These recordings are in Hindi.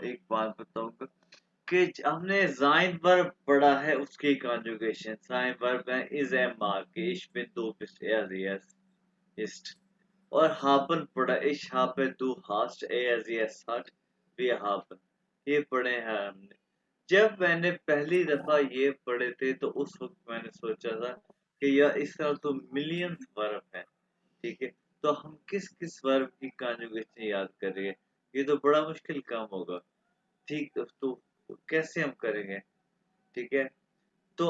एक बात बताऊंगा कि हमने जायद वर्ब पढ़ा है, उसकी कॉन्जुगेशन जायद वर्ब है is am mark ich bin du bist er sie es ist, और haben पढ़ा ich habe du hast er sie es hat wir haben, ये पढ़े हैं हमने। जब मैंने पहली दफा ये पढ़े थे तो उस वक्त मैंने सोचा था कि यह इस तरह तो मिलियंस वर्ब है, ठीक है, तो हम किस किस वर्ब की कॉन्जुगेशन याद करेंगे, ये तो बड़ा मुश्किल काम होगा। ठीक, तो कैसे हम करेंगे, ठीक है, तो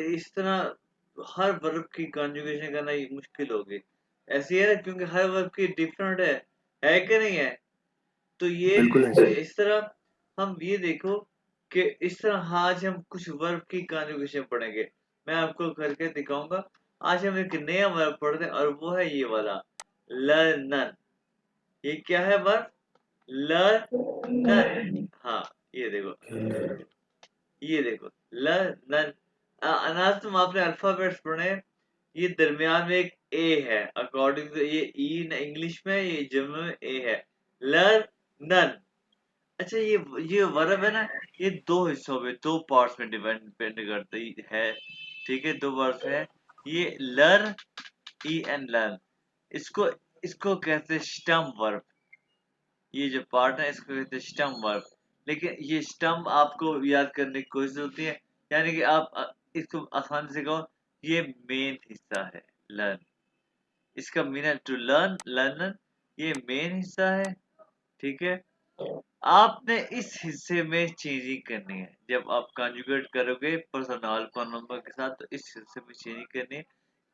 इस तरह हर वर्ब की कॉन्जुगेशन करना ये मुश्किल होगी, ऐसी है ना, क्योंकि हर वर्ब की डिफरेंट है कि नहीं है। तो ये बिल्कुल है सर। इस तरह हम ये देखो कि इस तरह आज हम कुछ वर्ब की कॉन्जुगेशन पढ़ेंगे, मैं आपको करके दिखाऊंगा। आज हम एक नया वर्ब पढ़ते हैं और वो है ये वाला लर्नर। ये क्या है वर्ब? लर्नर। हाँ, ये देखो, ये देखो लर्नर। अनाज तुम आपने अल्फाबेट्स पढ़े, ये दरमियान में एक ए है, अकॉर्डिंग टू ये ई इंग्लिश में, ये जर्मन में ए है, लर्नर। अच्छा, ये वर्ब है ना, ये दो हिस्सों में, दो पार्ट्स में डिपेंड करती है, ठीक है, दो वर्ड्स है, ये लर्न, ई एन लर्न, इसको इसको कहते हैं स्टम वर्ब। ये जो पार्ट है इसको कहते हैं स्टम वर्ब। लेकिन ये स्टम आपको याद करने की कोशिश होती है, यानी कि आप इसको आसानी से कहो, ये मेन हिस्सा है लर्न, इसका मीन है टू लर्न, लर्नर, ये मेन हिस्सा है, ठीक है। आपने इस हिस्से में चेंजिंग करनी है, जब आप कॉन्जुगेट करोगे पर्सनल प्रोनाउन के साथ तो इस हिस्से में चेंजिंग करनी है।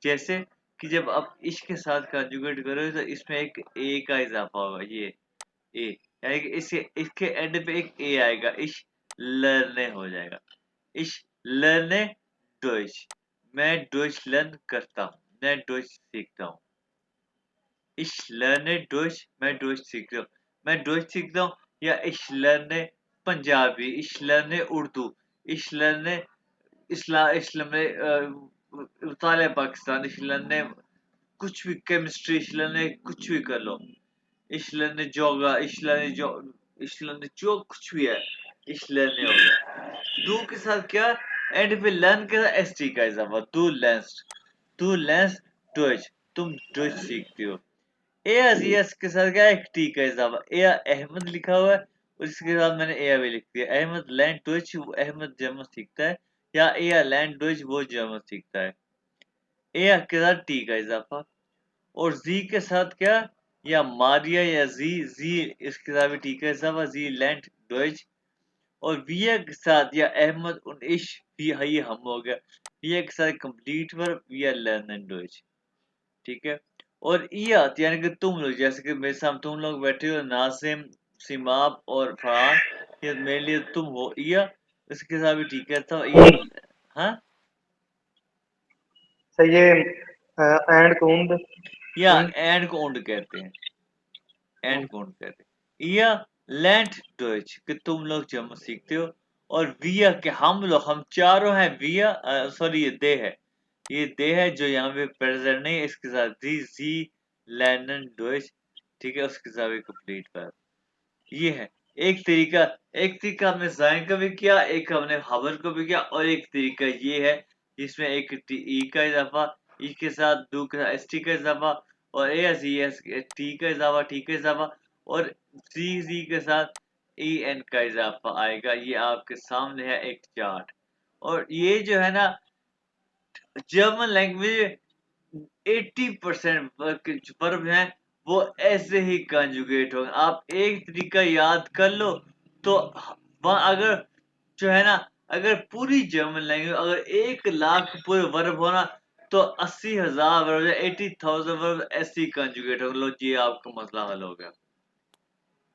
जैसे कि जब आप इश के साथ कॉन्जुगेट करोगे तो इसमें एक ए का इजाफा होगा, ये ए, यानी कि इसके इसके एंड पे एक ए आएगा, इश लर्ने हो जाएगा, इश लर्ने डोइच, मैं डोइच लर्न करता हूँ, मैं डोइच सीखता हूँ। इश लर्ने डोइच, मैं डोइच सीखता हूँ, मैं डोइच सीखता हूँ, या इश लर्ने पंजाबी, इश लर्ने उर्दू, इश लर्ने इस्लाम ताले पाकिस्तान, इश लर्ने कुछ भी, केमिस्ट्री, इश लर्ने कुछ भी कर लो, इशलन ने जोगा, इशलन ने जो कुछ भी है, इशलन ने हो गया। डू के साथ क्या, एंड पे लर्न के साथ एस टी का इजाफा, तू लेंस डोइच, तुम डोइच सीखते हो। ए अजियस के साथ क्या, एक टी का इजाफा, ए अहमद लिखा हुआ है और इसके साथ मैंने ए भी लिख दिया, अहमद लैंड डोइच, अहमद जर्मन सीखता है, या ए लैंड डोइच, वो जर्मन सीखता है, ए के साथ टी का इजाफा। और जी के साथ क्या, या मारिया या जी, इसके साथ भी ठीक है सब, जी लैंड डॉइच। और विया के साथ या अहमद उन इश भी है, ये हम हो गया, विया के साथ कंप्लीट वर्ब, विया लर्न एंड डॉइच, ठीक है। और इया यानी कि तुम लोग, जैसे कि मेरे सामने तुम लोग बैठे हो, नासिम, सिमाब और फरहान, ये मेरे लिए तुम हो, इया इसके साथ भी ठीक है, तो ये हाँ, सर ये एंड कुंद। या एंड को ओंड कहते हैं, एंड कौन कहते हैं, या लैंड डॉइच कि तुम लोग जर्मन सीखते हो, और विया के हम लोग, हम चारों हैं, विया सॉरी ये दे है, ये दे है जो यहाँ पे प्रेजेंट नहीं है, इसके साथ जी लैंडन डॉइच, ठीक है, उसके साथ भी कंप्लीट वर्ब, ये है एक तरीका। एक तरीका हमने जाइन का भी किया, एक हमने हबर को भी किया, और एक तरीका ये है जिसमें एक ई का इजाफा, ई के साथ दो के साथ एस टी का इजाफा, और A S E S T का इजाफा, टी का इजाफा, और सी के साथ ई एन का इजाफा आएगा। ये आपके सामने है एक चार्ट, और ये जो है ना, जर्मन लैंग्वेज 80% वर्ब हैं वो ऐसे ही कंजुगेट होंगे। आप एक तरीका याद कर लो तो वहाँ अगर जो है ना, अगर पूरी जर्मन लैंग्वेज अगर 1 लाख पूरे वर्ब होना, तो 80,000 वर्ब या 80,000 वर्ब ऐसे ही कंजुगेट हो लो जी, आपका मसला हल हो गया।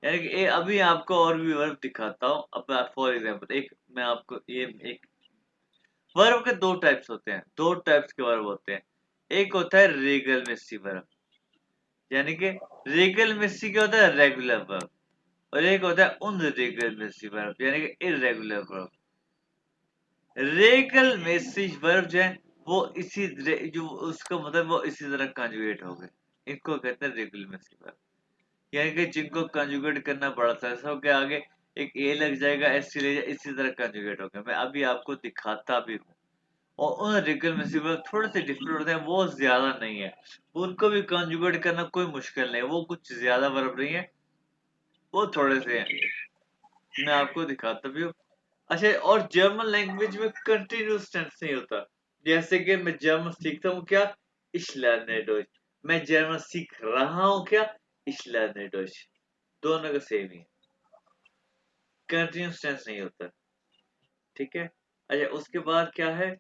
यानी कि अभी आपको और भी वर्ब दिखाता हूँ। अब फॉर एग्जाम्पल एक मैं आपको ये एक वर्ब के दो टाइप्स होते हैं, दो टाइप्स के वर्ब होते हैं। एक होता है रेगल मिस्सी वर्ब, यानी कि रेगल मिस्सी क्या होता है, रेगुलर वर्ब, और एक होता है उन रेगल मिस्सी वर्ब, यानी कि इरेगुलर वर्ब। रेगल मिस्सी वर्ब जो है वो जो उसका मतलब वो इसी तरह कंजुगेट हो गए, इनको कहते हैं रेगुलर मिस्सी वर्ब, यानी कि जिनको कंजुगेट करना पड़ता है सबके आगे एक ए लग जाएगा, एस टी लग जाएगा, इसी तरह कंजुगेट होगा। मैं अभी आपको दिखाता भी हूँ। और उन रिकल थोड़े से डिफरेंट होते हैं, वो ज्यादा नहीं है, उनको भी कंजुगेट करना कोई मुश्किल नहीं है, वो कुछ ज्यादा वर्ब नहीं है, वो थोड़े से हैं। मैं आपको दिखाता भी हूँ। अच्छा, और जर्मन लैंग्वेज में कंटिन्यूस टेंस नहीं होता। जैसे कि मैं जर्मन सीखता हूँ क्या, ich lerne Deutsch। मैं जर्मन सीख रहा हूँ क्या, ich lerne Deutsch। दोनों का सेम ही है, कंटिन्यूस टेंस नहीं होता। ठीक है। अच्छा, उसके बाद क्या है,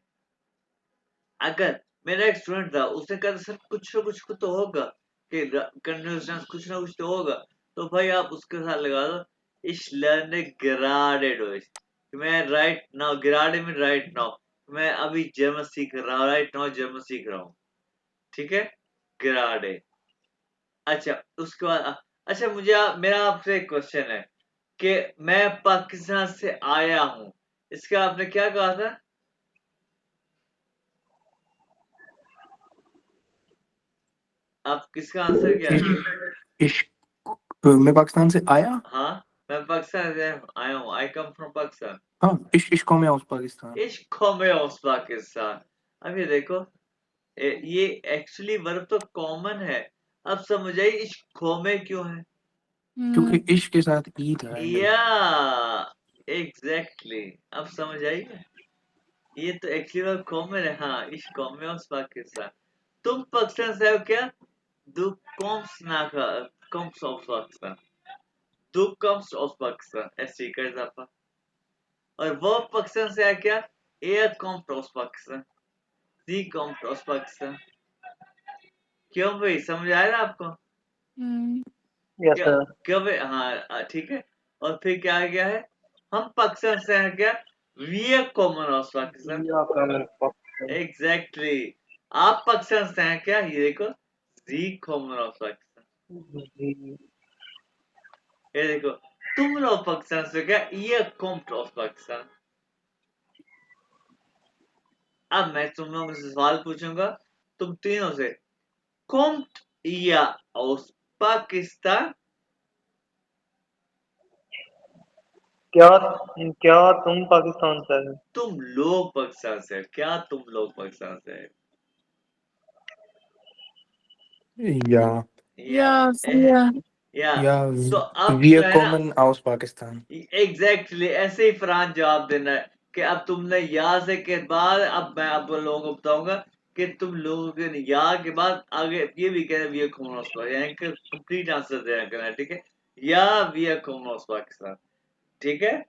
अगर मेरा एक स्टूडेंट था, उसने कहा सर कुछ ना कुछ तो होगा कि कंटिन्यूस टेंस कुछ ना कुछ तो होगा, तो भाई आप उसके साथ लगा दो ich lerne gerade Deutsch। मैं राइट नाउ, gerade में राइट नाउ, मैं अभी जर्मन सीख रहा हूँ, राइट नाउ जर्मन सीख रहा हूँ। ठीक है, gerade। अच्छा, उसके बाद अच्छा, मेरा आपसे एक क्वेश्चन है कि मैं पाकिस्तान से आया हूँ, इसका आपने क्या कहा था? आप किसका आंसर क्या है? इश्क मैं पाकिस्तान से आया। हाँ, मैं पाकिस्तान से आया हूँ, आई कम फ्रॉम पाकिस्तान। हाँ, इश्क में aus Pakistan. Ich komme aus Pakistan. अब ये देखो, ये एक्चुअली वर्ब तो कॉमन है। अब समझ आई इस खोमे क्यों है? क्योंकि इश्क के साथ ई था एंड में। या एग्जैक्टली, अब समझ आई। ये तो एक्चुअली वर्ब कॉमन है। हाँ, इस komme aus पाकिस्तान। तुम पाकिस्तान से हो क्या? Du kommst nach kommst aus Pakistan। Du kommst aus Pakistan। ऐसे ही कर इजाफा। और वो पाकिस्तान से आया क्या? Er kommt aus Pakistan। Sie kommt aus Pakistan। क्यों भाई, समझ आया ना आपको? यस क्या सर। क्यों भाई? हाँ ठीक है। और फिर क्या आ गया है, हम पाकिस्तान से हैं क्या? We are common of Pakistan. Exactly. आप पाकिस्तान से हैं क्या? ये देखो, जी कॉमन ऑफ पाकिस्तान। ये देखो, तुम लोग पाकिस्तान से क्या? ये कॉम्ट ऑफ पाकिस्तान। अब मैं तुम लोगों से सवाल पूछूंगा, तुम तीनों से, कॉम्ट या ऑफ पाकिस्तान? क्या क्या तुम पाकिस्तान से हैं? तुम लोग पाकिस्तान से हैं क्या? तुम लोग पाकिस्तान से हैं? या या या या तो अब वी जो आर है ना, कॉमन aus पाकिस्तान। एग्जैक्टली ऐसे ही फरहान जवाब देना है कि अब तुमने या से के बाद, अब मैं आप लोगों को बताऊंगा कि तुम लोगों के या के बाद आगे ये भी कहना we are common of Pakistan, यानी कि कंप्लीट आंसर देना करना है। ठीक है, या we are common of Pakistan. ठीक है,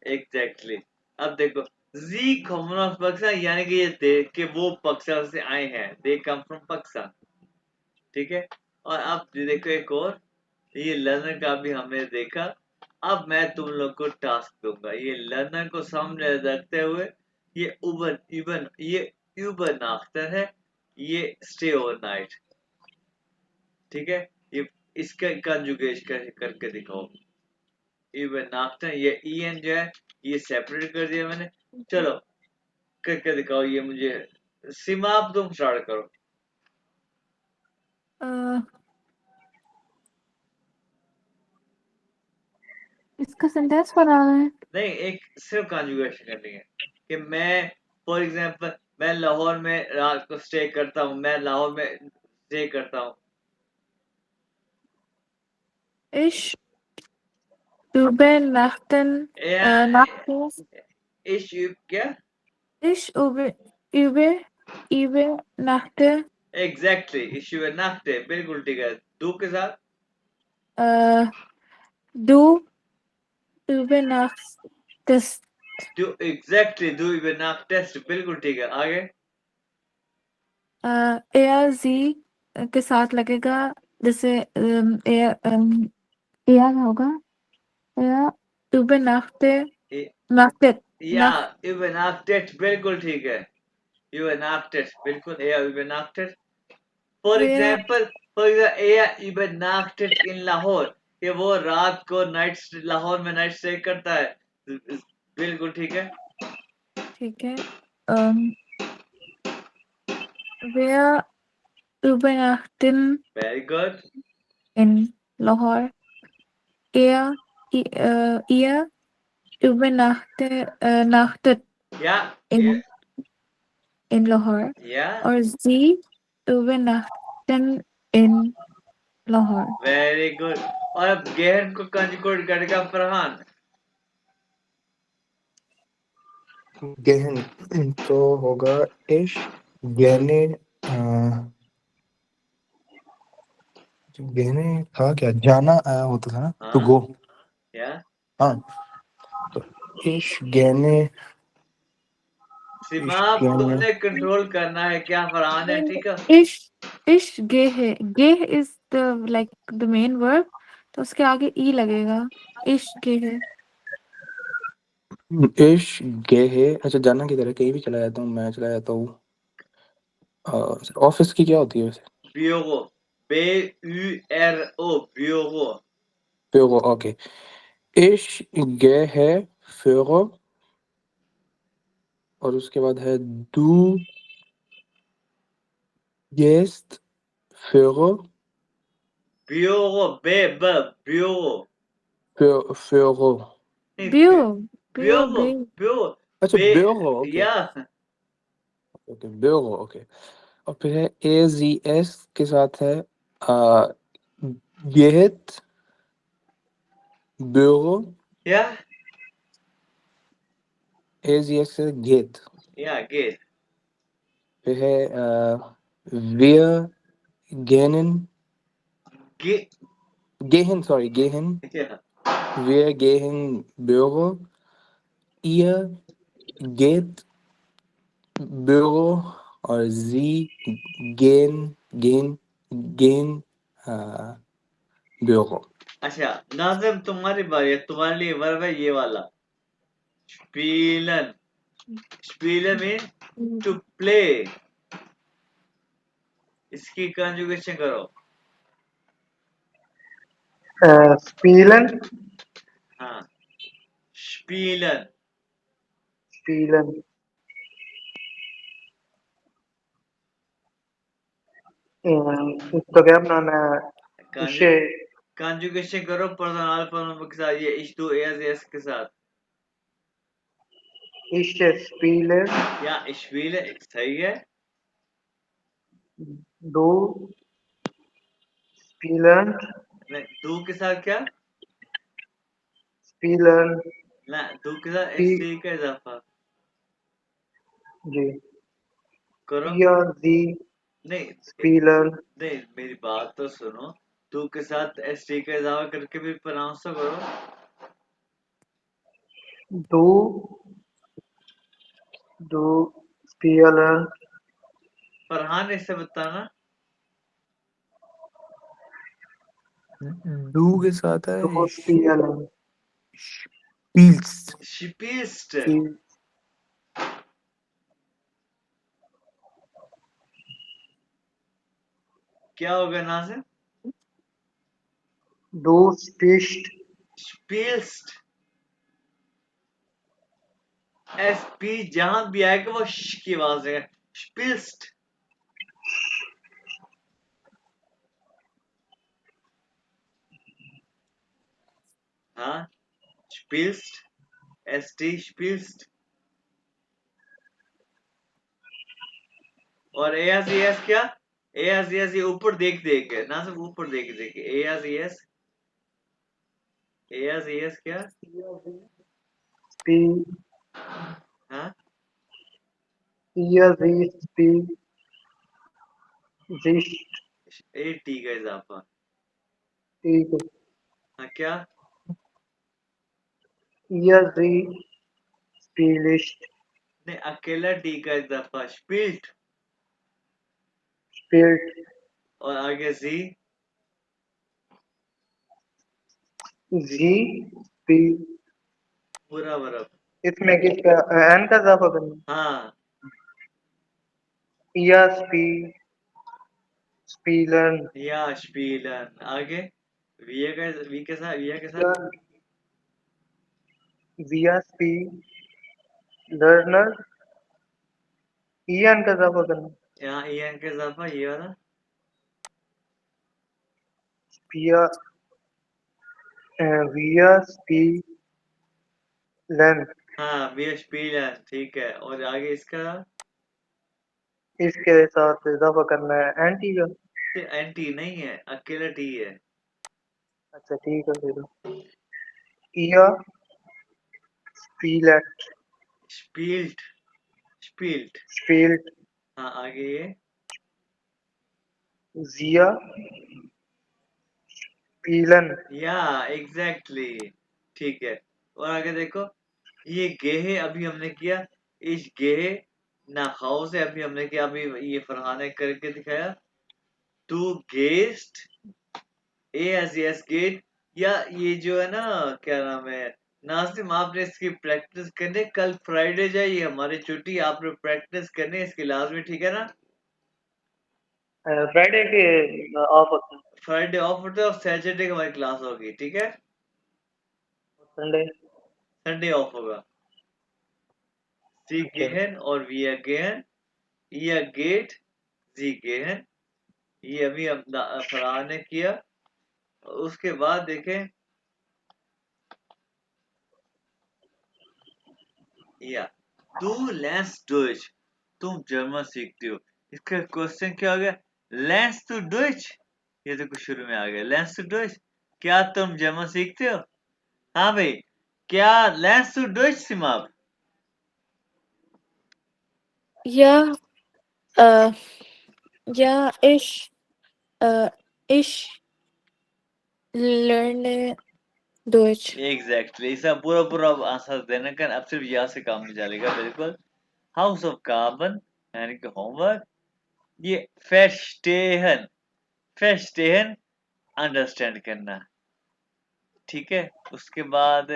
एग्जैक्टली। अब देखो, जी कॉमन ऑफ पाकिस्तान, यानी कि ये दे कि वो पाकिस्तान से आए हैं, दे कम फ्रॉम पाकिस्तान। ठीक है। और अब देखो एक और, ये लर्नर का भी हमने देखा। अब मैं तुम लोग को टास्क दूंगा, ये लर्नर को सामने रखते हुए, ये उबन इवन ये यूबर नाफ्तर है, ये स्टे ओवरनाइट। ठीक है, ये इसका कंजुगेशन करके दिखाओ। यूबर नाफ्तर, ये en जो है ये सेपरेट कर दिया मैंने। चलो करके दिखाओ ये मुझे। सीमा, आप तुम स्टार्ट करो। इसका सेंटेंस बनाना है। नहीं, एक सिर्फ कॉन्जुगेशन करनी है कि मैं, फॉर एग्जांपल, मैं लाहौर में रात को स्टे करता हूँ, मैं लाहौर में स्टे करता हूँ। Ich übernachten, nachten. इश क्या? Ich übernachte, एग्जैक्टली, इशू नाफ्ते, बिल्कुल ठीक है। दो के साथ du übernachtest. दो, एग्जैक्टली, दो नाफ टेस्ट, बिल्कुल ठीक है। आगे Er, sie के साथ लगेगा, जैसे er होगा, er nachtet, या übernachtet, बिल्कुल ठीक है। übernachtet, बिल्कुल, er übernachtet। For wer, example, er übernachtet in Lahore, कि वो रात को नाइट लाहौर में नाइट स्टे करता है। बिल्कुल ठीक है। ठीक है, wer übernachten very good. in Lahore? er, ihr übernachtet या in Lahore या और sie übernachten in Lahore. Very good. और अब गहन को कंजुगेट करेगा फरहान। गहन तो होगा इश गहने गहने था क्या जाना होता था ना टू हाँ गो या हाँ तो इश गहने इश सिमाप गहने तुमने कंट्रोल करना है क्या फरहान है, ठीक है। इश गे है, गे is the like the main verb, तो उसके आगे ई लगेगा। इश गे है। इश गे है। अच्छा जाना किधर है कहीं भी चला जाता हूँ मैं चला जाता हूँ ऑफिस की क्या होती है वैसे bureau BURO bureau. Büro okay ich gehe Führer और उसके बाद है du gehst Führer bureau bureau Führer नहीं ब्यू ब्यू ब्यूरो बे ब्यूरो अच्छा बे Büro okay या okay Büro okay और फिर है AZS के साथ है आ, geht Büro या AZS से geht गेट फिर है wir gehen गे gehen sorry gehen या wir gehen Büro ihr geht Büro और sie gehen Büro अच्छा नाज़िम तुम्हारी बारी है, तुम्हारे लिए वर्ब है ये वाला स्पीलन। स्पीलन मीन टू प्ले। इसकी कंजुगेशन करो। Spielen, हाँ स्पीलन। spielen. इसका क्या बनाना है? इसे कंजुगेशन करो पर्सनल प्रोनाउन के साथ, ये इश टू एस के साथ। इसे spielen, या स्पील सही है। du spielen, नहीं दो के साथ क्या? spielen, ना दो के साथ spi, एस टी का इजाफा जी, करो। ihr, sie नहीं spielen, नहीं मेरी बात तो सुनो। दो के साथ एस टी का इजाफा करके भी प्रोनाउंस तो करो। du, du spielen, फरहान इससे बताना। du के साथ है du spielen, spielst शिपिस्ट sie, क्या होगा नाज़िम? du spielst, स्पील्स्ट एस पी जहां भी आएगा वो श की आवाज है। स्पील्स्ट। हाँ स्पील्स्ट एस टी स्पील्स्ट। और एस क्या? एस ये ऊपर देख देख के ना, सब ऊपर देख देख के एस क्या? spiel, हाँ ihr, sie, spiel, siehst, A T का इजाफा। ठीक है, हाँ क्या? ihr, sie spielst, नहीं अकेला टी का इजाफा स्पील्ट। spielt, और आगे जी sie spielt, पूरा बर्फ। इसमें किसका एन का इजाफा करना? हाँ ihr, spiel, spielen, या स्पीलन। आगे वी के साथ ihr, wir spielen, learner, Ian का इजाफा करना, यहाँ एन का इजाफा ये वाला। wir, wir spielen, हाँ wir spielen, ठीक है। और आगे इसका इसके साथ इजाफा करना है एंटी का। एंटी नहीं है, अकेला टी है। अच्छा ठीक है फिर ihr spielt, स्पील्ट, स्पील्ट। spielt, हाँ आगे ये wir spielen, या एग्जैक्टली, ठीक है। और आगे देखो, ये गेहे अभी हमने किया, इस गेहे ना हाउ से अभी हमने किया, अभी ये फरहान ने करके दिखाया। तू guest, A S yes get, या ये जो है ना, क्या नाम है, नासिम आपने इसकी प्रैक्टिस करने, कल फ्राइडे जाइए, हमारी छुट्टी, आपने प्रैक्टिस करने इसकी लाजमी, ठीक है ना। फ्राइडे के ऑफ होते हैं, फ्राइडे ऑफ होता है और सैटरडे को हमारी क्लास होगी, ठीक है। संडे। संडे ऑफ होगा। सी अच्छा गेहन और वी गेहन, ये गेट, जी गेहन, ये अभी फरहान ने किया। उसके बाद देखें, या तू लेंस डोइच, तुम जर्मन सीखती हो। इसका क्वेश्चन क्या हो गया, लेंस टू डोइच, ये तो कुछ शुरू में आ गया, लेंस टू डोइच, क्या तुम जर्मन सीखते हो। हाँ भाई, क्या लेंस टू डोइच सिमाप। या या ich lerne Deutsch. एग्जैक्टली, इसका पूरा पूरा आंसर देने का अब सिर्फ यहाँ से काम नहीं चलेगा, बिल्कुल। हाउस ऑफ कार्बन यानी कि होमवर्क, ये फेस्टेहन, फेस्टेहन अंडरस्टैंड करना, ठीक है। उसके बाद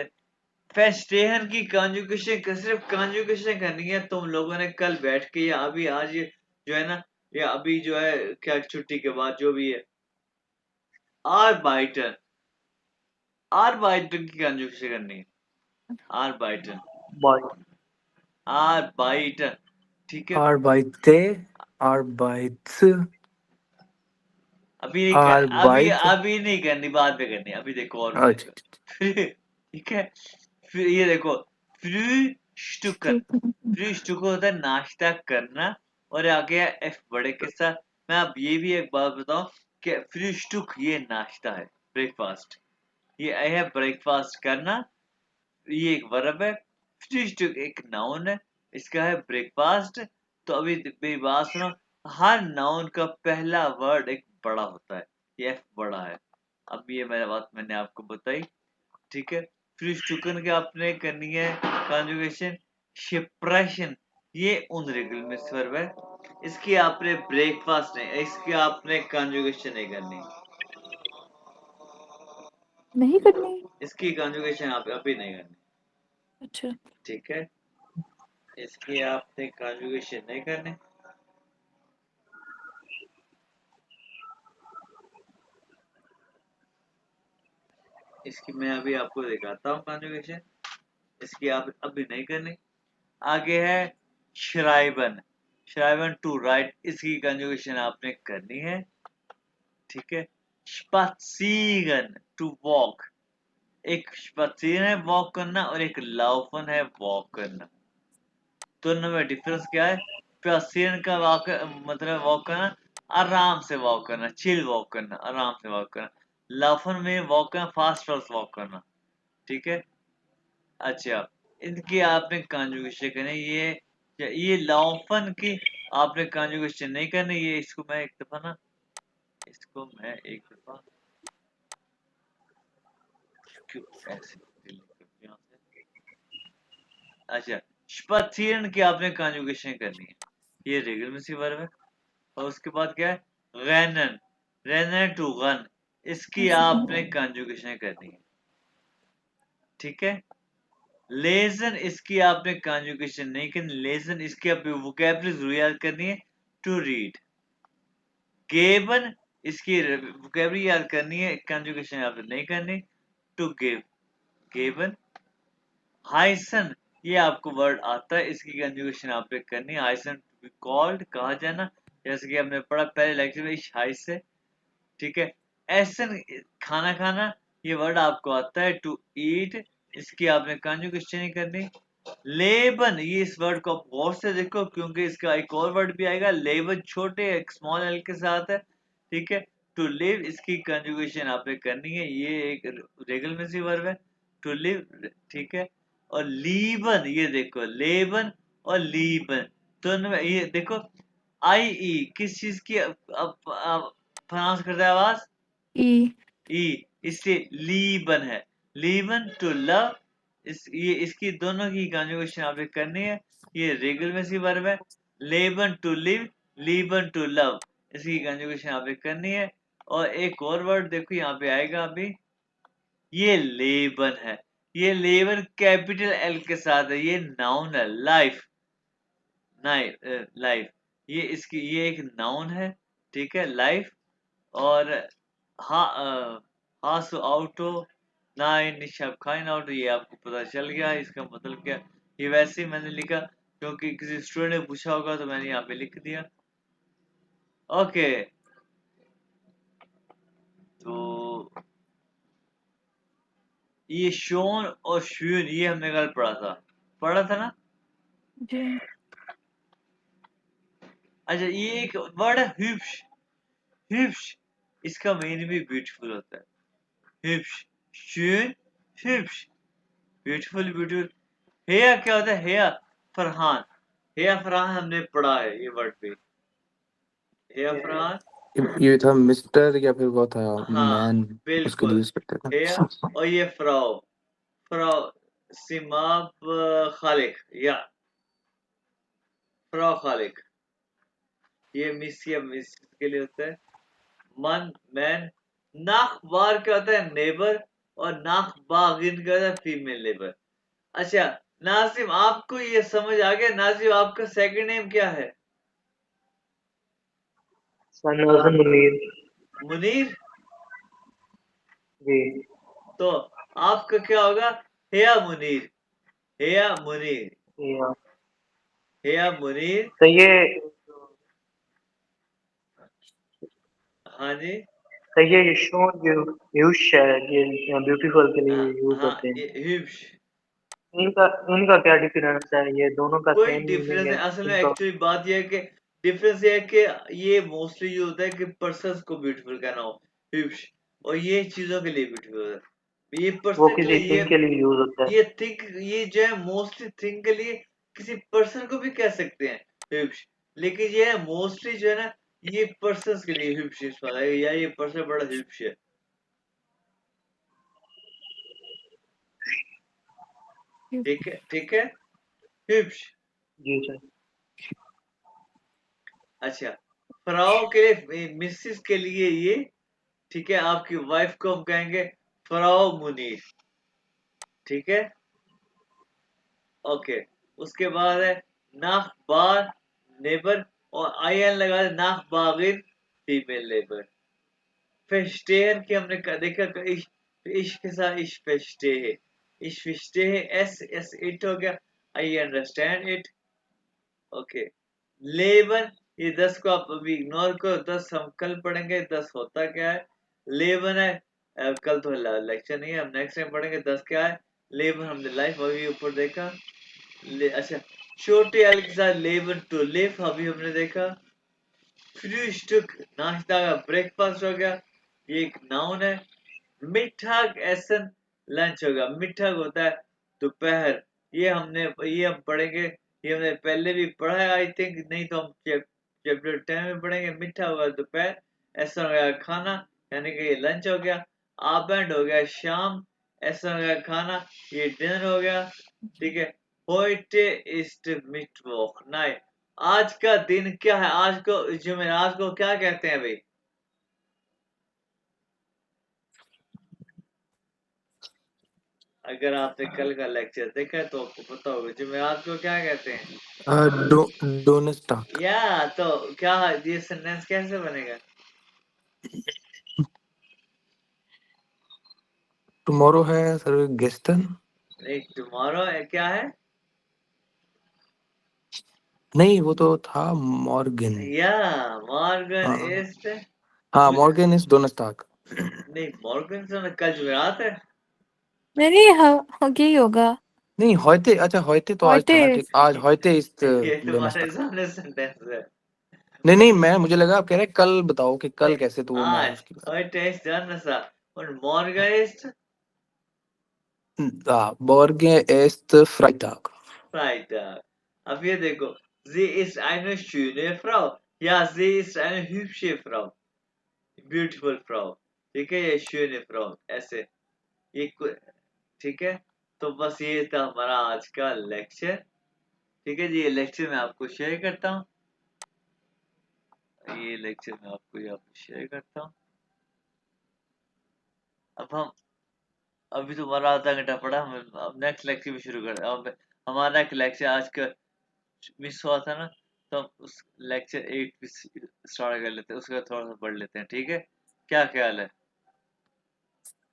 फेस्टेहन की कॉन्जुगेशन, सिर्फ कॉन्जुगेशन करनी है तुम लोगों ने कल बैठ के, या अभी आज जो है ना, या अभी जो है क्या छुट्टी के बाद जो भी है, आर बाइटन की कॉन्जुगेशन करनी है, आर बाइटन, बाय। आर बाइटन, ठीक है। Arbeite, Arbeits, अभी नहीं कर, Arbeit, अभी नहीं करनी, बाद में करनी, अभी देखो और भी अच्छा, देखो। ठीक है। फिर ये देखो, फ्रूस्टुकन, फ्रूस्टुक होता है नाश्ता करना, और आगे है एफ बड़े के साथ। मैं अब ये भी एक बात बताऊं कि फ्रूस्टुक ये नाश्ता है, ब्रेकफास्ट, ये है ब्रेकफास्ट करना, ये एक वर्ब है। फ्रूस्टुक एक नाउन है, इसका है ब्रेकफास्ट। तो अभी मेरी बात सुनो, हर नाउन का पहला वर्ड एक बड़ा होता है, ये एफ बड़ा है। अब ये मेरा बात मैंने आपको बताई, ठीक है। फ्रूस्टुकन की आपने करनी है कॉन्जुगेशन, शिप्रेशन, ये उनरेगल में वर्ब है, इसकी आपने ब्रेकफास्ट नहीं, इसकी आपने कॉन्जुगेशन नहीं करनी, नहीं करनी। इसकी कॉन्जुगेशन आप अभी नहीं करनी, अच्छा। ठीक है। इसकी आपने कॉन्जुगेशन नहीं करनी। इसकी मैं अभी आपको दिखाता हूँ कॉन्जुगेशन, इसकी आप अभी नहीं करनी। आगे है श्राइबन, श्राइबन टू राइट, इसकी कंजुगेशन आपने करनी है, ठीक है। स्पात्सीगन टू वॉक, एक स्पात्सीगन है वॉक करना, और एक लाउफन है वॉक करना, दोनों में डिफरेंस क्या है। स्पात्सीगन का वॉक मतलब वॉक करना, आराम से वॉक करना, चिल वॉक करना, आराम से वॉक करना। लाउफन में वॉक करना, फास्ट फास्ट वॉक करना, ठीक है। अच्छा, इनकी आपने कॉन्जुगेशन करनी, ये लाउफन की आपने कॉन्जुगेशन नहीं करनी, ये इसको मैं एक दफा ना, इसको मैं एक दफा क्यों ऐसे delete कर दूं यहाँ से। अच्छा, स्पाथियन की आपने कॉन्जुगेशन करनी है, ये रेगुलर में सी वर्ब है। और उसके बाद क्या है, रैनन, रैनन टू गन, इसकी आपने कॉन्जुगेशन करनी है, ठीक है। लेजन, इसकी आपने कॉन्जुगेशन नहीं करनी, लेजन इसकी आप वोकैबुलरी जरूर याद करनी है, टू रीड। गेवन, इसकी वोकैबुलरी याद करनी है, कॉन्जुगेशन आपने नहीं करनी, टू गिव, गेवन। हाइसन, ये आपको वर्ड आता है, इसकी कंजुगेशन आपने करनी है, हाइसन टू बी कॉल्ड, कहा जाना, जैसे कि हमने पढ़ा पहले लेक्चर में, हाइस से, ठीक है। एसन, खाना खाना, ये वर्ड आपको आता है टू ईट, इसकी आपने कंजुगेशन नहीं करनी। लेबन, ये इस वर्ड को आप गौर से देखो क्योंकि इसका एक और वर्ड भी आएगा लेबन, छोटे एक स्मॉल एल के साथ है, ठीक है। टू लिव, इसकी कंजुगेशन आपने करनी है, ये एक रेगुलर वर्ब है, टू लिव, ठीक है। और लीबन, ये देखो लेबन और लीबन दोनों में ये देखो आई ई किस चीज की प्रोनाउंस करता है आवाज, ई ई, इसलिए लीबन है, लीबन टू लव, ये इसकी दोनों की कंजुगेशन आपने करनी है, ये रेगुलर में सी वर्ब है। लेबन टू लिव, लीबन टू लव, इसकी कंजुगेशन आपने करनी है। और एक और वर्ड देखो यहाँ पे आएगा अभी, ये लेबन है, ये लेबन कैपिटल एल के साथ है, ये नाउन है, लाइफ, लाइफ, ये इसकी ये एक नाउन है, ठीक है, लाइफ। और हा हासु आउटो नाइन निशब खाइन आउट, ये आपको पता चल गया इसका मतलब क्या। ये वैसे ही मैंने लिखा क्योंकि किसी स्टूडेंट ने पूछा होगा तो मैंने यहाँ पे लिख दिया। ओके, तो ये शोन और श्यून ये हमने कल पढ़ा था ना। जी अच्छा, ये एक वर्ड है हिप्स, हिप्स, इसका मीनिंग भी ब्यूटीफुल होता है, हिप्स, श्यून, हिप्स, ब्यूटीफुल ब्यूटीफुल। हेया क्या होता है, हेया फरहान, हेया फरहान हमने पढ़ा है ये वर्ड पे, हेया फरहान, ये था मिस्टर या फिर वो था हाँ मैन, उसके लिए बिल्कुल, यूज करते हेया। थे। और ये फ्राउ, फ्राउ सिमाब खालिक, या फ्राउ खालिक, ये मिस या मिस के लिए होता है। मन मैन, नाखबार क्या होता है, नेबर, और नाखबागिन क्या होता है, फीमेल नेबर। अच्छा नासिम, आपको ये समझ आ गया, नासिम आपका सेकंड नेम क्या है, सनाज़ मुनीर। मुनीर, जी तो आपका क्या होगा, हेया मुनीर, हेया मुनीर, या हेया मुनीर। तो ये हाँ जी, तो ये शोन यूज है, ये ब्यूटीफुल के लिए यूज हाँ होते हैं। हिप्स, इनका इनका क्या डिफरेंस है, ये दोनों का कोई सेम मीनिंग डिफरेंस है है असल में, इनका? एक्चुअली बात यह है कि डिफरेंस ये है कि ये मोस्टली जो होता है कि पर्सन्स को ब्यूटीफुल कहना हो हिप्स, और ये चीजों के लिए ब्यूटीफुल होता है, ये वो पर्सन के किसी लिए, थिंग के लिए यूज होता है। ये थिंक, ये जो है मोस्टली थिंक के लिए, किसी पर्सन को भी कह सकते हैं हिप्स, लेकिन ये मोस्टली जो है ना, ये पर्सन के लिए हिप्स इस्तेमाल है, या ये पर्सन बड़ा हिप्स है, ठीक है, ठीक है, हिप्स। जी सर। अच्छा, फराओ के लिए, मिसेस के लिए ये, ठीक है, आपकी वाइफ को हम कहेंगे फराओ मुनीर, ठीक है, ओके। उसके बाद है नाखबार, नेबर, और आई एन लगा दे, नाखबागिन, फीमेल लेबर। फेस्टेन की हमने देखा इश के साथ इश फेस्टे है, इश फेस्टे है, एस एस इट हो गया, I understand it, okay. Lebon, ये 10 को आप अभी इग्नोर करो, 10 हम कल पढ़ेंगे, 10 होता क्या है, लेबन है, कल तो लेक्चर नहीं है, हम नेक्स्ट टाइम पढ़ेंगे 10 क्या है, लेबन हमने लाइफ अभी ऊपर देखा, अच्छा छोटे एल के साथ लेबन टू लिव अभी हमने देखा। फ्रूस्टुक, नाश्ता का ब्रेकफास्ट हो गया, ये एक नाउन है। मिठाग एसन, लंच होगा, मिठाग होता है दोपहर, ये हम पढ़ेंगे, ये हमने पहले भी पढ़ा है आई थिंक, नहीं तो हम चैप्टर 10 में पढ़ेंगे। मीठा होगा दोपहर, ऐसा हो गया खाना, यानी कि ये लंच हो गया। आबेंड हो गया शाम, ऐसा हो गया खाना, ये डिनर हो गया, ठीक है। होइटे इस्ट मिटवॉक नाइट, आज का दिन क्या है, आज को जुमेरात को क्या कहते हैं भाई, अगर आपने कल का लेक्चर देखा है तो आपको पता होगा जुमेरात को क्या कहते हैं। डोनेस्टाक। या तो क्या ये सेंटेंस कैसे बनेगा, टुमारो है सर गेस्टन। नहीं टुमारो क्या है, नहीं वो तो था मॉर्गन। या मॉर्गन हाँ इस्ट, हाँ, मॉर्गन इज डोनेस्टाक। नहीं, मॉर्गन कल जुमेरात है। नहीं, यही होगा। नहीं heute, अच्छा heute तो आज था ना, heute ठीक, आज heute ist ये तुम्हारे Donnerstag। सामने सेंटेंस है। नहीं नहीं, मैं मुझे लगा आप कह रहे हैं कल बताओ कि कल कैसे, तो वो मैं आज उसकी बात। heute ist Donnerstag und morgen ist Morgen ist Freitag। Freitag। अब ये देखो, sie ist eine schöne Frau, या sie ist eine hübsche Frau, beautiful from, ठीक है, ये schöne Frau ऐसे, ये ठीक है। तो बस ये था हमारा आज का लेक्चर, ठीक है जी। ये लेक्चर मैं आपको शेयर करता हूँ, ये लेक्चर मैं आपको यहाँ पे शेयर करता हूँ। अब हम, अभी तो हमारा आधा घंटा पड़ा, हम अब नेक्स्ट लेक्चर भी शुरू कर, अब हमारा एक लेक्चर आज का मिस हुआ था ना, तो हम उस लेक्चर 8 भी स्टार्ट कर लेते हैं, उसका थोड़ा सा पढ़ लेते हैं, ठीक है, क्या ख्याल है?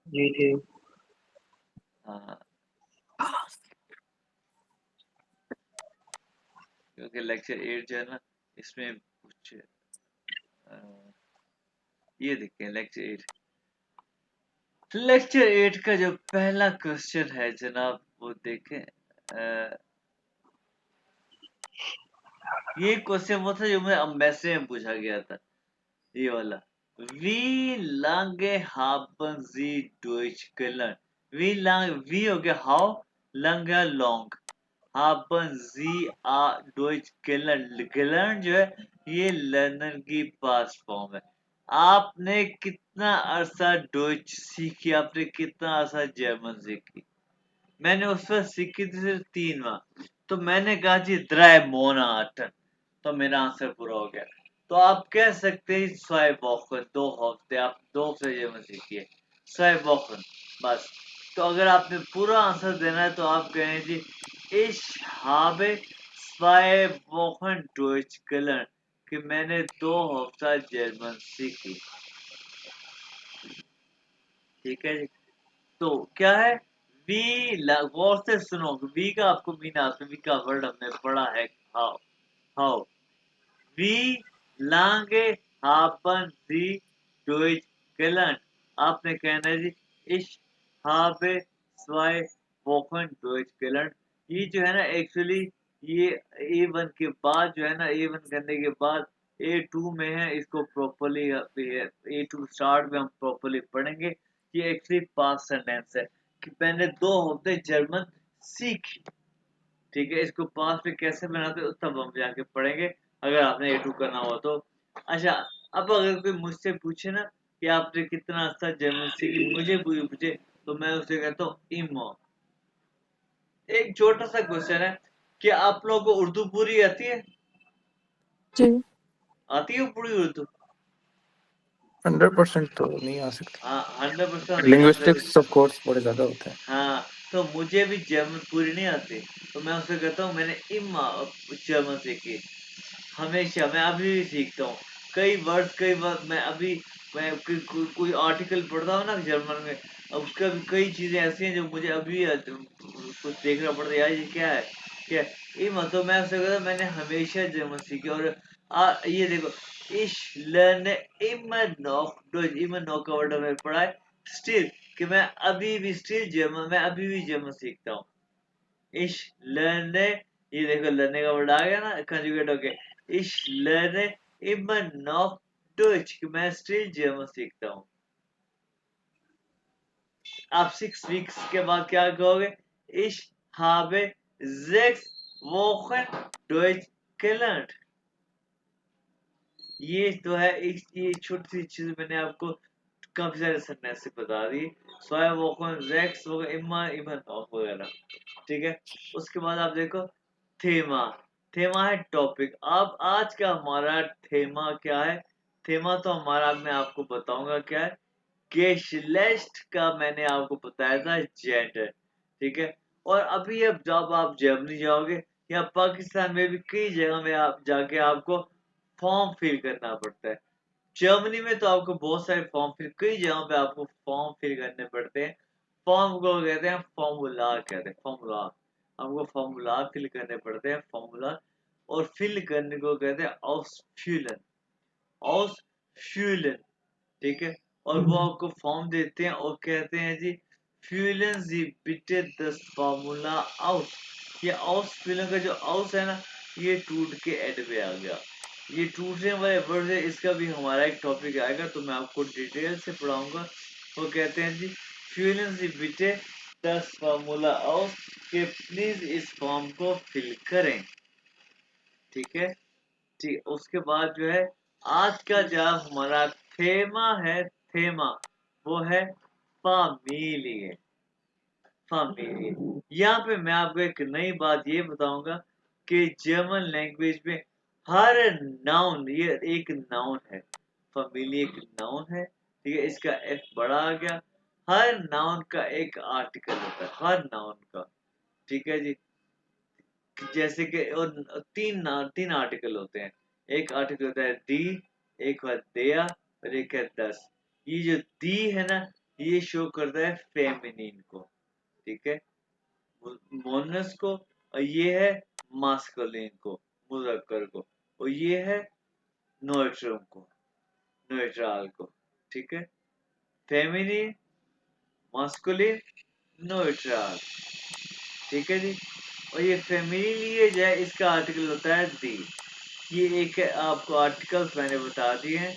जी ठीक। हाँ, क्योंकि लेक्चर 8 जो है ना, इसमें कुछ ये देखते हैं लेक्चर 8 का जो पहला क्वेश्चन है जनाब, वो देखें। ये क्वेश्चन वो था जो मुझे एम्बेसी में पूछा गया था, ये वाला। Wie lange haben Sie Deutsch gelernt? Wie हो गया how, lange long, haben Sie Deutsch gelernt। gelernt जो है ये लर्नर की पास्ट फॉर्म है। आपने कितना अरसा डोइच सीखी, आपने कितना अरसा जर्मन सीखी? मैंने उस वक्त सीखी थी सिर्फ 3 माह। तो मैंने कहा जी 3 Monaten, तो मेरा आंसर पूरा हो गया। तो आप कह सकते हैं 2 Wochen, 2 हफ्ते, आप 2 हफ्ते जर्मन सीखिए, 2 Wochen बस। तो अगर आपने पूरा आंसर देना है तो आप कहें जी Ich habe 2 Wochen Deutsch gelernt, कि मैंने 2 हफ्ता जर्मन सीखी, ठीक है जी। तो क्या है वी, गौर से सुनो, वी का आपको मीन आता है, वी का वर्ड हमने पढ़ा है हाउ। हाउ वी लांगे हापन दी डोइच gelernt, आपने कहना है जी ich habe 2 Wochen Deutsch gelernt। ये जो है ना एक्चुअली, ये A1 के बाद जो है ना, A1 करने के बाद A2 में है, इसको प्रॉपर्ली A2 स्टार्ट में हम प्रॉपर्ली पढ़ेंगे। ये एक्चुअली पास्ट सेंटेंस है कि मैंने 2 हफ्ते जर्मन सीखी, ठीक है। इसको पास्ट में कैसे बनाते हो तब हम जाके पढ़ेंगे, अगर आपने A2 करना हो तो। अच्छा, अब अगर कोई मुझसे पूछे ना कि आपने कितना अच्छा जर्मन सीखी, मुझे पूछे, तो मैं उसे कहता हूँ इमो। एक छोटा सा क्वेश्चन है, क्या आप लोगों को उर्दू पूरी आती है? जी। आती है पूरी उर्दू? 100% तो नहीं आ सकती, हाँ, 100% नहीं आ सकती। लिंग्विस्टिक्स ऑफ कोर्स बड़े ज्यादा होते हैं। हाँ, तो मुझे भी जर्मन पूरी नहीं आती, तो मैं उसे कहता हूँ मैंने इम्मा जर्मन सीखी। हमेशा मैं अभी भी सीखता हूँ कई बार मैं अभी, मैं कोई आर्टिकल पढ़ता हूँ ना जर्मन में, अब उसका भी कई चीजें ऐसी हैं जो मुझे अभी कुछ देखना पड़ता है, यार ये क्या है, क्या है? ये मतलब मैं उससे कहता मैंने हमेशा जर्मन सीखी। और ये देखो, ich lerne immer noch Deutsch, immer noch का वर्ड मैंने पढ़ा है, स्टिल, कि मैं अभी भी स्टिल जर्मन, मैं अभी भी जर्मन सीखता हूँ। Ich lerne, ये देखो लर्ने का वर्ड आ गया ना कंजुगेट होके, ich lerne immer noch Deutsch, कि मैं स्टिल जर्मन सीखता हूँ। आप 6 वीक्स के बाद क्या कहोगे? Ich habe 6 Wochen Deutsch gelernt। ये तो है एक, ये छोटी सी चीज मैंने आपको काफी सारे सेंटेंस से बता दी। zwei Wochen, 6 Wochen, immer, immer noch वगैरह, ठीक है। उसके बाद आप देखो थेमा, थेमा है टॉपिक। अब आज का हमारा थेमा क्या है? थेमा तो हमारा, मैं आपको बताऊंगा क्या है। गेशलेस्ट का मैंने आपको बताया था जेंडर, ठीक है। और अभी अब जब आप जर्मनी जाओगे या पाकिस्तान में भी कई जगह में आप जाके आपको फॉर्म फिल करना पड़ता है। जर्मनी में तो आपको बहुत सारे फॉर्म फिल, कई जगहों पे आपको फॉर्म फिल करने पड़ते हैं। फॉर्म को कहते हैं फॉर्मूला, कहते हैं फॉर्मूला। हमको फॉर्मूला फिल करने पड़ते हैं, फॉर्मूला। और फिल करने को कहते हैं ऑस्फ्यूलन, ऑस्फ्यूलन, ठीक है। और वो आपको फॉर्म देते हैं और कहते हैं जी फ्यूलन जी बिटे दस फार्मूला आउट। ये आउट फ्यूलन का जो आउट है ना, ये टूट के एड पे आ गया। ये टूटने वाले वर्ड है, इसका भी हमारा एक टॉपिक आएगा तो मैं आपको डिटेल से पढ़ाऊंगा। वो कहते हैं जी फ्यूलन जी बिटे दस फार्मूला आउट कि प्लीज इस फॉर्म को फिल करें। ठीक है, ठीक। उसके बाद जो है आज का जो हमारा थेमा है, थेमा वो है फामिलिए। फामिलिए, यहाँ पे मैं आपको एक नई बात ये बताऊंगा कि जर्मन लैंग्वेज में हर नाउन, ये एक नाउन है, फामिलिए एक नाउन है, ठीक है, इसका एफ बड़ा आ गया। हर नाउन का एक आर्टिकल होता है, हर नाउन का, ठीक है जी। जैसे कि और तीन आर्टिकल होते हैं। एक आर्टिकल होता है दी, एक है देया और एक है दस। ये जो दी है ना, ये शो करता है फेमिनिन को, ठीक है, मोनस को, और ये है मास्कुलिन को, मुजक्कर को, और ये है न्यूट्रम को, न्यूट्रल को, ठीक है, फेमिनिन, मास्कुलिन, न्यूट्रल, ठीक है जी। और ये फेमिनिन जो है, इसका आर्टिकल होता है दी। ये एक आपको आर्टिकल्स मैंने बता दिए हैं,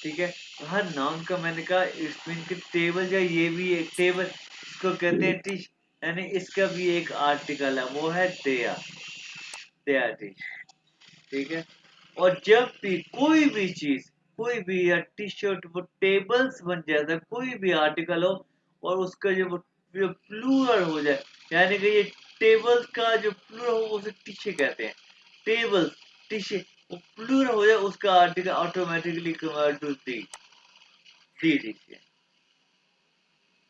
ठीक है। हर नाउन का मैंने कहा इसमें की टेबल, या ये भी एक टेबल, इसको कहते हैं टिश, यानी इसका भी एक आर्टिकल है, वो है देया, देया टिश, ठीक है। और जब भी कोई भी चीज, कोई भी या टी शर्ट, वो टेबल्स बन जाता है, कोई भी आर्टिकल हो और उसका जो प्लूरल हो जाए, यानी कि ये टेबल्स का जो प्लूरल हो उसे टिशे कहते हैं, टेबल्स, टिशे, वो प्लूरल हो जाए, उसका आर्टिकल ऑटोमेटिकली कन्वर्ट टू दी, दी टिशे।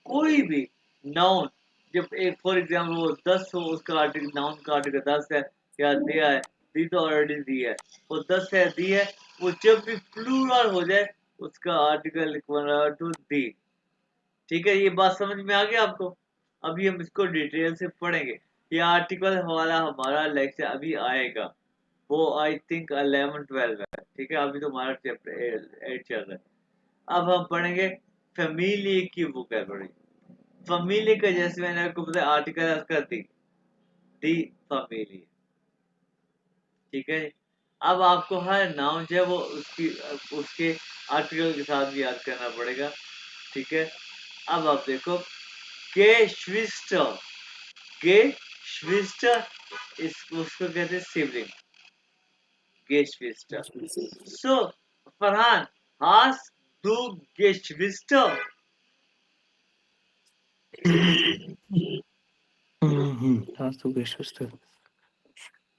कोई भी नाउन, जब एक फॉर एग्जाम्पल वो 10 हो, उसका आर्टिकल, नाउन का आर्टिकल 10 है या दिया है, दी तो ऑलरेडी दी है, वो 10 है, दी है, वो जब भी प्लूरल हो जाए उसका आर्टिकल टू दी, ठीक है। ये बात समझ में आ गया आपको? अभी हम इसको डिटेल से पढ़ेंगे। ये आर्टिकल वाला हमारा लेक्चर अभी आएगा, वो आई थिंक 11-12 है, ठीक है, अभी तो हमारा चैप्टर 8 चल रहा है। अब हम पढ़ेंगे फैमिली की वोकैबुलरी। फैमिली का जैसे मैंने आपको बताया आर्टिकल है उसका दी फैमिली, ठीक है। अब आपको हर नाउन जो है वो उसकी उसके आर्टिकल के साथ भी याद करना पड़ेगा, ठीक है। अब आप देखो गेश्विस्टर, गेश्विस्टर, इस उसको कहते हैं सिबलिंग, गेश्विस्टर। सो फरहान, हास दू गेश्विस्टर? That's the greatest.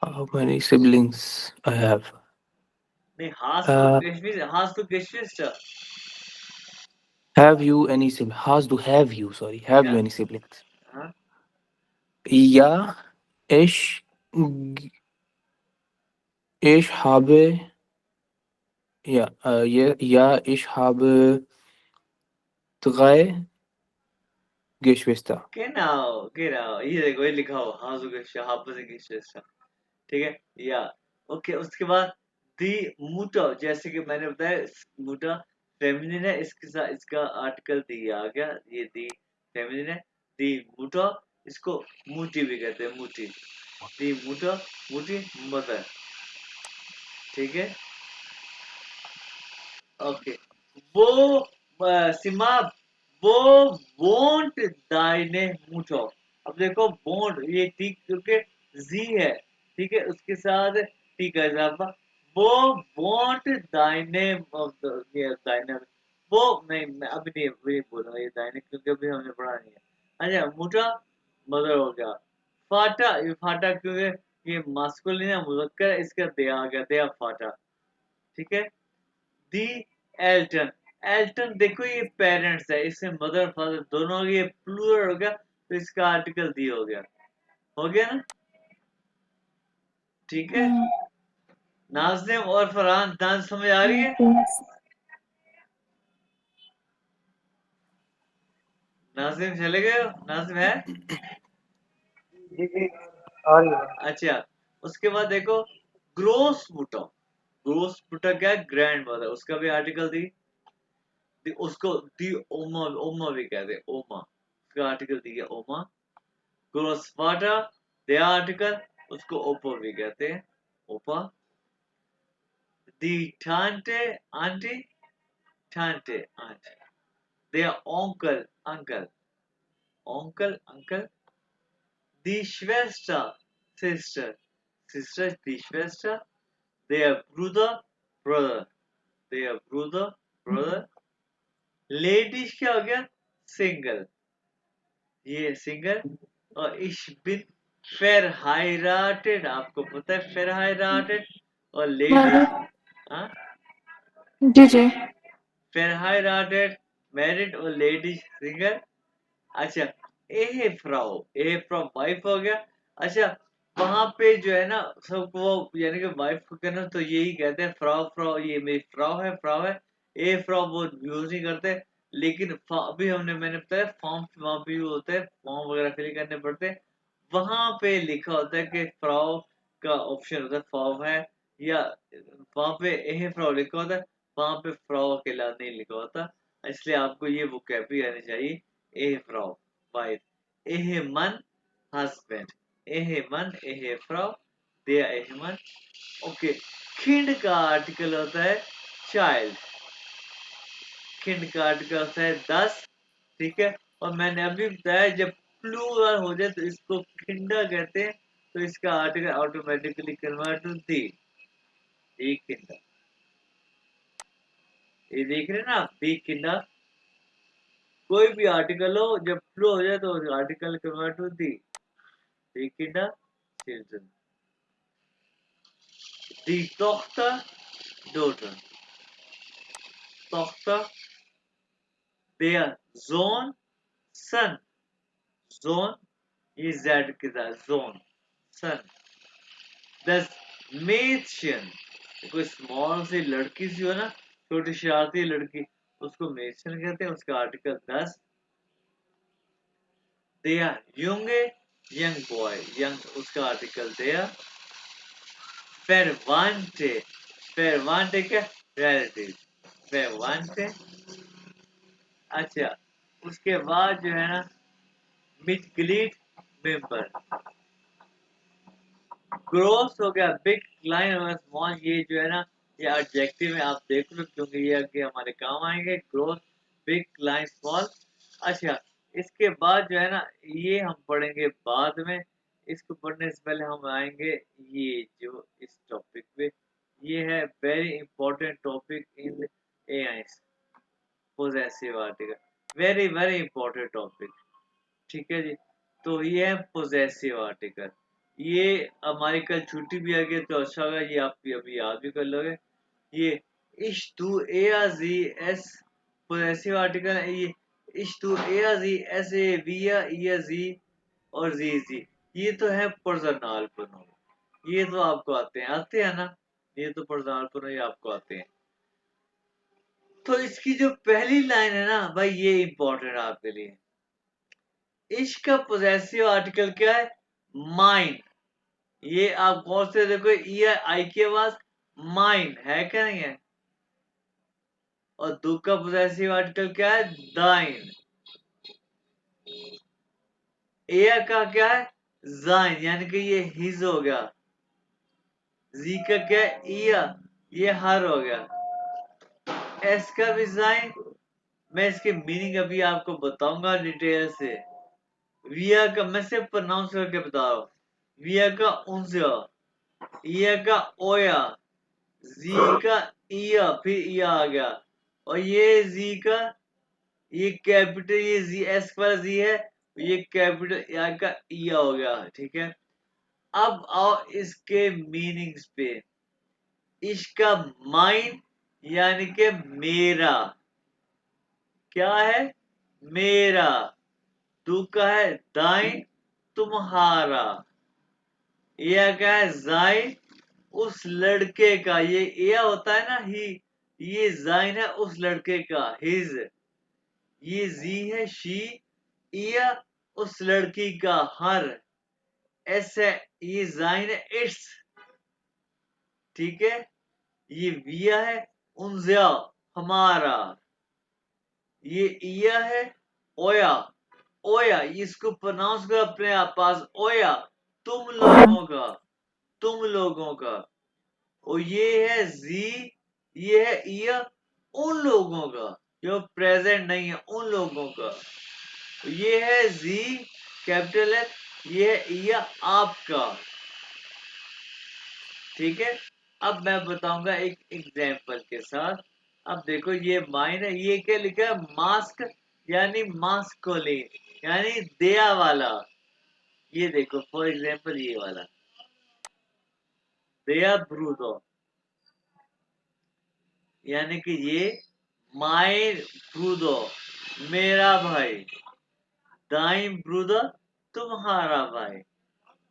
How many siblings I have? नहीं, हास तो Uh, गेश्विस्टर, हास तो गेश्विस्टर, have you any siblings? Has to have you? Sorry, have या you any siblings? हाँ, Ja, ich, ich habe, ja, ich habe drei Geschwister. genau, ये देखो, ये लिखा हो हास गेश्विस्टर, ठीक है, या ओके। उसके बाद दी मुटर, जैसे कि मैंने बताया मुटर फेमिनिन है, इसके साथ इसका आर्टिकल दी आ गया, ये दी फेमिनिन है। दी मुटर, इसको मुटी भी कहते हैं, मुटी, दी मुटर, मुटी, मदर, ठीक है, ओके। वो सीमा, वो वोंट दाइने मुठो। अब देखो वोंट, ये टी क्योंकि जी है, ठीक है, उसके साथ टी का इजाफा, वो वोंट दाइने, ये दाइने, वो नहीं, मैं अभी नहीं वही बोल रहा, ये दाइने क्योंकि अभी हमने पढ़ा नहीं है। अच्छा, मुठा मदर हो गया, फाटा, ये फाटा क्योंकि ये मास्कुलिन है, मुजक्कर है, इसका दे आ गया, दया फाटा, ठीक है। दी एल्टन, एल्टन देखो ये पेरेंट्स है, इससे मदर फादर दोनों हो गए, ये प्लूरल हो गया तो इसका आर्टिकल दी हो गया, हो गया ना, ठीक है। हम्म, नाज़िम और फरहान, डांस समझ आ रही है? yes. नाज़िम चले गए हो? नाज़िम है? जी जी आ रही है। अच्छा, उसके बाद देखो ग्रोस मुटर, ग्रोस मुटर क्या है, ग्रैंड मदर, उसका भी आर्टिकल दी। उसको दी ओमा ओमा भी कहते हैं, ओमा उसका आर्टिकल दिया ओमा। ग्रोसवाटा दे आर्टिकल उसको ओपो भी कहते हैं, ओपा। दी ठांटे आंटी ठांटे आंटी। दे ओंकल अंकल ओंकल अंकल। दी श्वेस्टा सिस्टर सिस्टर दी श्वेस्टा। दे ब्रूदर ब्रदर दे ब्रूदर ब्रदर। लेडीज क्या हो गया, सिंगल, ये सिंगल। और इश बिन फेरहाइराटेड, आपको पता है फेरहाइराटेड और लेडीज, हाँ जी जी। फेरहाइराटेड मैरिड और लेडीज सिंगल। अच्छा, एहे फ्रॉम वाइफ हो गया। अच्छा, वहां पे जो है ना सबको वो यानी कि वाइफ को कहना तो यही कहते हैं फ्रॉ फ्रॉ, ये मेरी फ्रॉ है। ए फ्रॉ वो यूज नहीं करते, लेकिन अभी मैंने बताया फॉर्म वहां पे यूज होता है, फॉर्म वगैरह फिल करने पड़ते हैं, वहां पे लिखा होता है कि फ्रॉ का ऑप्शन होता है फॉर्म है, या वहां पे एहे फ्रॉ लिखा होता है, वहां पे फ्रॉ अकेला नहीं लिखा होता। इसलिए आपको ये वोकैबुलरी आनी चाहिए, एहे फ्रॉ वाइफ, एहे मन हस्बैंड, एहे मन एहे फ्रॉ, दे एहे मन। ओके, खिंड का आर्टिकल होता है चाइल्ड, खिंड का आर्टिकल होता है 10, ठीक है। और मैंने अभी बताया जब प्लूरल हो जाए तो इसको खिंडा कहते हैं, तो इसका आर्टिकल ऑटोमेटिकली कन्वर्ट टू दी, दी खिंडा। ये देख रहे हैं ना आप, दी खिंडा। कोई भी आर्टिकल हो जब प्लू हो जाए तो आर्टिकल कन्वर्ट टू दी खिंडा चिल्ड्रन। दी tochter daughter, tochter, der Sohn son, Sohn ये z के साथ Sohn son। das Mädchen, कोई स्मॉल सी लड़की सी हो ना, छोटी शरारती लड़की, उसको मेंशन कहते हैं, उसका article 10। der junge young boy, young उसका आर्टिकल der। verwandte, verwandte क्या, relative, verwandte। अच्छा, उसके बाद जो है ना मिटग्लिड मेंबर, ग्रोस हो गया, बिग क्लाइन हो गया, स्मॉल, ये जो है ना ये एडजेक्टिव है, आप देख लो क्योंकि ये आगे हमारे काम आएंगे, ग्रोस बिग क्लाइन स्मॉल। अच्छा, इसके बाद जो है ना ये हम पढ़ेंगे बाद में, इसको पढ़ने से पहले हम आएंगे ये जो इस टॉपिक पे, ये है very important topic in AI, possessive article, very very important topic, ठीक है जी। तो ये है पोजेसिव आर्टिकल, ये हमारी कल छुट्टी भी आ गई तो अच्छा होगा, ये आप अभी याद भी कर लोगे। ये is to A G S possessive article है, ये is to A G S A विया ई जी और जी, ये तो है पर्सनल प्रोनाउन, ये तो आपको आते हैं ना, ये तो पर्सनल प्रोनाउन ये आपको आते हैं। तो इसकी जो पहली लाइन है ना भाई, ये इंपॉर्टेंट है आपके लिए। इश्क का पोजेसिव आर्टिकल क्या है, माइन। ये आप गौर से देखो, ई आई की आवाज, माइन है क्या नहीं है। और दु का पोजेसिव आर्टिकल क्या है, दाइन। ए का क्या है, जाइन, यानी कि ये हिज हो गया। जी का क्या है, इया, ये हर हो गया। एस का भी जाइन, मैं इसके मीनिंग अभी आपको बताऊंगा डिटेल से। विया का मैं सिर्फ प्रोनाउंस करके बता रहा हूं, विया का उनसे, इया का ओया, जी का इया, फिर इया आ गया, और ये जी का ये कैपिटल, ये जी एस वाला जी है, ये कैपिटल यहाँ का इया हो गया, ठीक है। अब आओ इसके मीनिंग्स पे। इसका माइन यानी कि मेरा, क्या है, मेरा। तू का है दाइन, तुम्हारा। यह क्या है, जाइन, उस लड़के का, ये एया होता है ना ही, ये जाइन है उस लड़के का, हिज। ये जी है शी, इया उस लड़की का, हर। एस है, ये जाइन है इट्स, ठीक है। ये विया है उनज्या, हमारा। ये इया है, ओया, ओया, इसको प्रोनाउंस करो अपने आप पास, ओया, तुम लोगों का, तुम लोगों का। और ये है जी, ये है इया, उन लोगों का जो प्रेजेंट नहीं है, उन लोगों का। ये है जी कैपिटल है, ये है इया आपका। ठीक है, अब मैं बताऊंगा एक एग्जाम्पल के साथ। अब देखो ये माइन है, ये क्या लिखा है, मास्क, यानी मास्कुलिन, यानी दया वाला। ये देखो फॉर एग्जाम्पल ये वाला, दया ब्रूदो, यानी कि ये माय ब्रूदो, मेरा भाई। दाइन ब्रूदर, तुम्हारा भाई।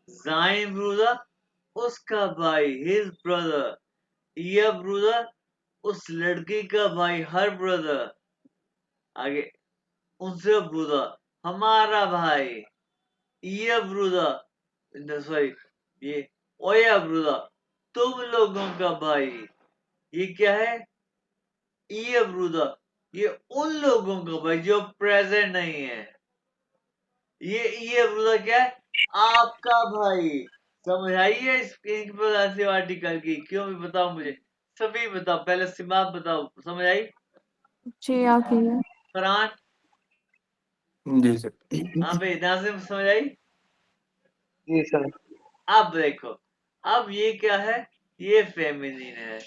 जाइन ब्रूदर, उसका भाई, हिज ब्रदर। ये ब्रूदर, उस लड़की का भाई, हर ब्रदर। आगे, उनसे ब्रूदर, हमारा भाई। ये ब्रूदर, सॉरी, ये ओया ब्रूदर, तुम लोगों का भाई। ये क्या है, ये ब्रूदर, ये उन लोगों का भाई जो प्रेजेंट नहीं है। ये ब्रूदर क्या है, आपका भाई। समझ आई है इस आर्टिकल की, क्यों भी बताओ मुझे, सभी बताओ, पहले सिमाप बताओ, समझ आई। जी आ गई है। फरहान, जी सर। हाँ भाई, नाजिम, समझ आई। जी सर। अब देखो, अब ये क्या है, ये फेमिनिन है।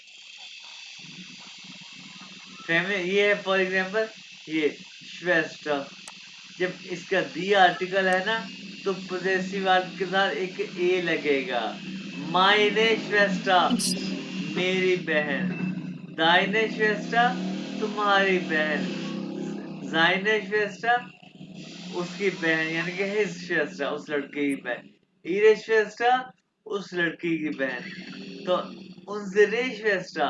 ये है फॉर एग्जाम्पल, ये श्वेस्टा। जब इसका दी आर्टिकल है ना, तो पोजेसिव आर्टिकल के साथ एक ए लगेगा। मायने श्वेस्टा, मेरी बहन। दाइने श्वेस्टा, तुम्हारी बहन। जाइने श्वेस्टा, उसकी बहन, यानी कि हिज श्वेस्टा, उस लड़के की बहन। इरे श्वेस्टा, उस लड़की की बहन। तो उनसे श्वेस्टा,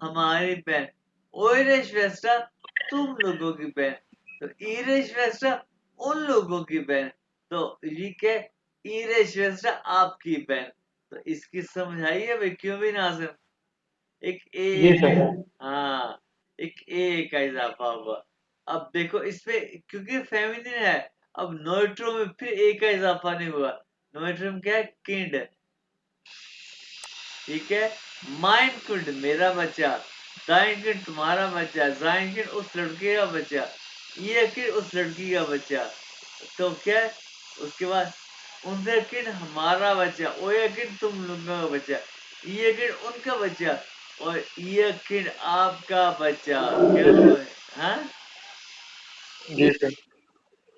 हमारी बहन। ओरे श्वेस्टा, तुम लोगों की बहन। तो ईरे श्वेस्टा, उन लोगों की बहन। तो ये क्या, ईरे श्वेस्टा, आपकी बहन। तो इसकी समझ आई है भाई, क्यों भी नाजिम। एक जी ए, सर। हाँ, एक ए का इजाफा हुआ। अब देखो इसमें, क्योंकि फेमिनिन है, अब नोइट्रो में फिर ए का इजाफा नहीं हुआ। नोइट्रो में क्या है, किंड। ठीक है, माइन किंड, मेरा बच्चा। दाइन किंड, तुम्हारा बच्चा। जाइन किंड, उस लड़के का बच्चा। ये किंड, उस लड़की का बच्चा। तो क्या है? उसके बाद, उनसे किंड, हमारा बच्चा। ओ ये किंड, तुम लोगों का बच्चा। ये किंड, उनका बच्चा। और ये किंड, आपका बच्चा। क्या हुआ है, हाँ? जी सर।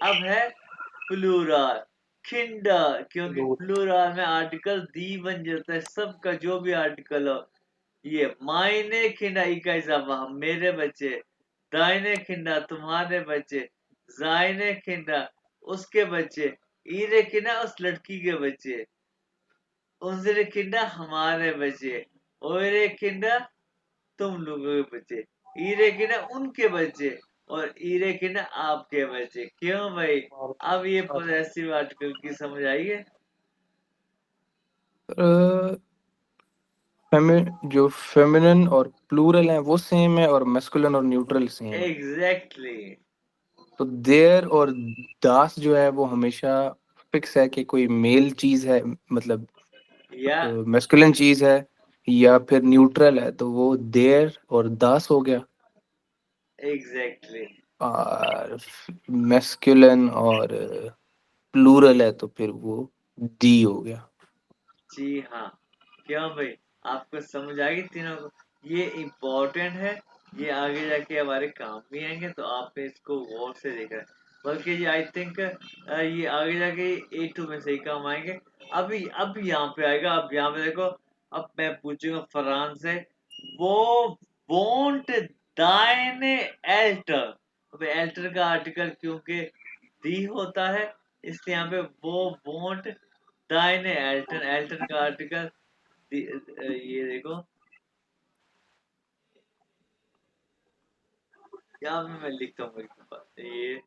अब है प्लूरल, किंडर, क्योंकि प्लूरल में आर्टिकल दी बन जाता है, सबका जो भी आर्टिकल हो। ये मायने खिंडा, ई का इजाफा, मेरे बच्चे। दाइने खिंडा, तुम्हारे बच्चे। जाइने खिंडा, उसके बच्चे। ईरे खिंडा, उस लड़की के बच्चे। उनसे खिंडा, हमारे बच्चे। ओरे खिंडा, तुम लोगों के बच्चे। ईरे खिंडा, उनके बच्चे। और ईरे खिंडा, आपके बच्चे। क्यों भाई, अब ये पॉजेसिव आर्टिकल की समझ आई है। जो फेमिनिन और प्लूरल है वो सेम है, और मैस्कुलिन और न्यूट्रल सेम है। एग्जैक्टली। तो देयर और दास जो है वो हमेशा फिक्स है कि कोई मेल चीज है, मतलब या मैस्कुलिन चीज है, या फिर न्यूट्रल है तो वो देयर और दास हो गया। एग्जैक्टली। और मैस्कुलिन और प्लूरल है तो फिर वो दी हो गया। जी हाँ, क्यों भाई, आपको समझ आ गई तीनों को। ये इम्पोर्टेंट है, ये आगे जाके हमारे काम भी आएंगे, तो आप इसको गौर से देख रहे हैं। बल्कि ये आई थिंक ये आगे जाके A2 में से ही काम आएंगे। अभी अब यहाँ पे आएगा, अब यहाँ पे देखो। अब मैं पूछूंगा फरहान से, वो वोंट दाइन एल्टर। अब एल्टर का आर्टिकल क्योंकि दी होता है, इसलिए यहाँ पे वो वोंट दाइने एल्टन, एल्टन का आर्टिकल ये देखो, यहाँ पे मैं लिखता हूँ ये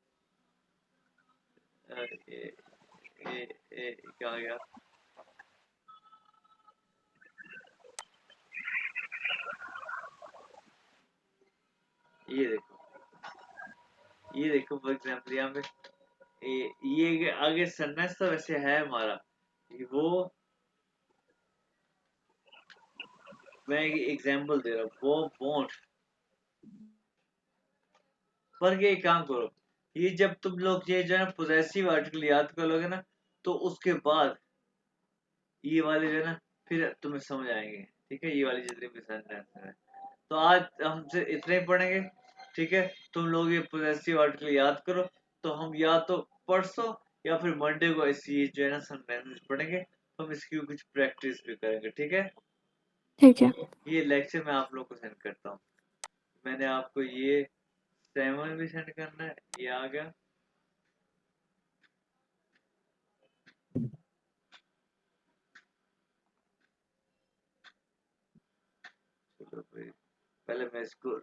ये क्या आ गया, ये देखो, ये देखो फॉर एग्जाम्पल यहाँ पे ये आगे सेंटेंस तो वैसे है हमारा, वो मैं एक एग्जाम्पल दे रहा हूँ, वो वॉन्ट। पर ये काम करो, ये जब तुम लोग ये जो है ना पोजेसिव आर्टिकल याद कर लोगे ना, तो उसके बाद ये वाले जो है ना फिर तुम्हें समझ आएंगे। ठीक है, ये वाली जितनी भी सेंटेंस है, तो आज हमसे इतने ही पढ़ेंगे। ठीक है, तुम लोग ये पोजेसिव आर्टिकल याद करो, तो हम या तो परसों या फिर मंडे को ऐसी जो है ना सेंटेंसेस पढ़ेंगे, तो हम इसकी कुछ प्रैक्टिस भी करेंगे। ठीक है, ठीक है। ये लेक्चर मैं आप लोग को सेंड करता हूँ। मैंने आपको ये 7 भी सेंड करना है, ये आ गया। चलो भाई, पहले मैं इसको